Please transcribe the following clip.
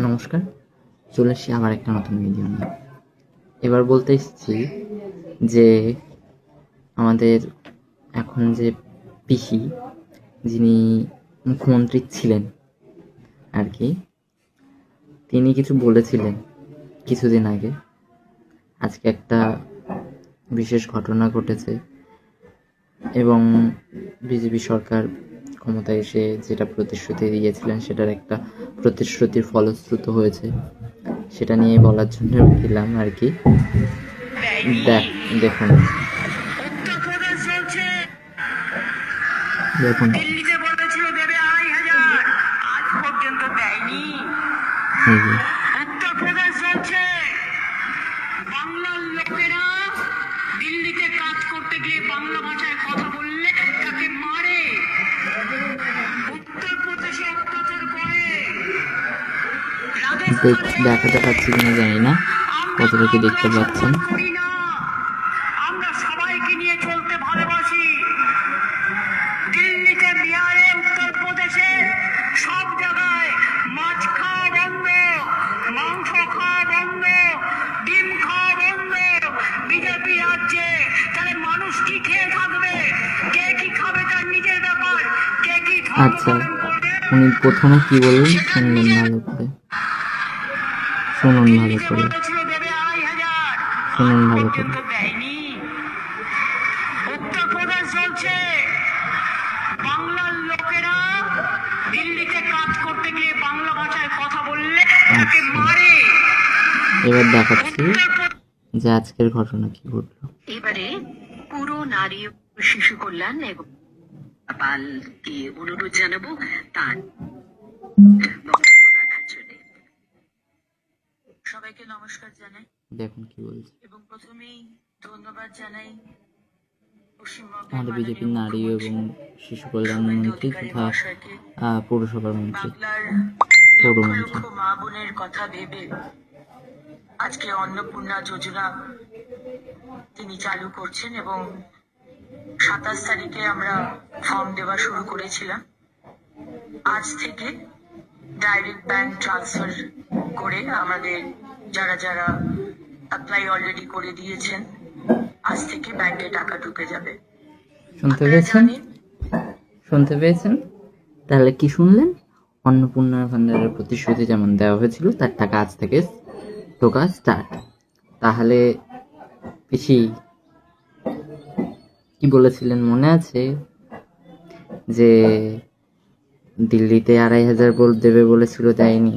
নমস্কার, চলে এসেছি আবার একটা নতুন ভিডিও নিয়ে। এবার বলতে এসেছি যে আমাদের এখন যে পিসি, যিনি মুখ্যমন্ত্রী ছিলেন আর কি, তিনি কিছু বলেছিলেন কিছুদিন আগে। আজকে একটা বিশেষ ঘটনা ঘটেছে এবং বিজেপি সরকার ক্ষমতায় এসে যেটা প্রতিশ্রুতি দিয়েছিলেন সেটার একটা প্রতিশ্রুতির ফলশ্রুত হয়েছে, সেটা নিয়ে বলার জন্য এলাম আর কি। দেখুন দেখুন দিল্লিতে বলেছিল দেবে ২৫০০০, আজ পর্যন্ত দেয়নি। উত্তরপ্রদেশ চলছে, বাংলার লোকেরা দিল্লিতে কাজ করতে গিয়ে বাংলা ভাষায় কথা বললে তাকে মারে। উত্তরপ্রদেশে অত্যাচার করে। দেখাতে পাচ্ছি কিনা জানি না, কতটা কি দেখতে পাচ্ছেন। আমরা সবাইকে নিয়ে চলতে ভালোবাসি। দিল্লিতে, বিহারে, উত্তরপ্রদেশে সব জায়গায় মাছ খাওয়া বন্ধ, মাংস খাওয়া বন্ধ, ডিম খাওয়া বন্ধ। বিজেপি রাজ্যে তাহলে মানুষ কি খেয়ে থাকবে? কে কি খাবে তার নিজের ব্যাপার। কে কি আচ্ছা, উনি প্রথমে কি বললেন শুনলেন ভালো করে, শুনুন ভালো করে, শুনুন ভালো করে। উত্তরপ্রদেশ চলছে, বাংলার লোকেরা দিল্লিতে কাজ করতে গিয়ে বাংলা ভাষায় কথা বললে তাকে মারে। এবার দেখাচ্ছি যে আজকের ঘটনা কি ঘটলো। এবারে পুরো নারী ও শিশু কল্যাণ এবং পালকে অনুরোধ জানাবো তার বক্তব্য রাখার জন্য। সবাইকে নমস্কার জানাই। দেখুন কি বলছে। এবং প্রথমেই ধন্যবাদ জানাই আমাদের বিজেপির নারী এবং শিশু কল্যাণ মন্ত্রী তথা পৌরসভার মন্ত্রী, পৌরমন্ত্রী। মা বোনের কথা ভেবে আজকে অন্নপূর্ণা যোজনা তিনি চালু করছেন এবং ২৭ তারিখে আমরা ফর্ম দেওয়া শুরু করেছিলাম। আজ থেকে ডাইরেক্ট ব্যাংক ট্রান্সফার করে আমাদের যারা যারা অ্যাপ্লাই অলরেডি করে দিয়েছেন, আজ থেকে ব্যাংকে টাকা ঢুকে যাবে। শুনতে পেয়েছেন? শুনতে পেয়েছেন? তাহলে কি শুনলেন? অন্নপূর্ণা ভান্ডারের প্রতিশ্রুতি যেমন দেওয়া হয়েছিল তার টাকা আজ থেকে ঢোকা স্টার্ট। তাহলে পিসি কি বলেছিলেন মনে আছে? যে দিল্লিতে ২৫০০০ ভোট দেবে বলেছিল, দেয়নি।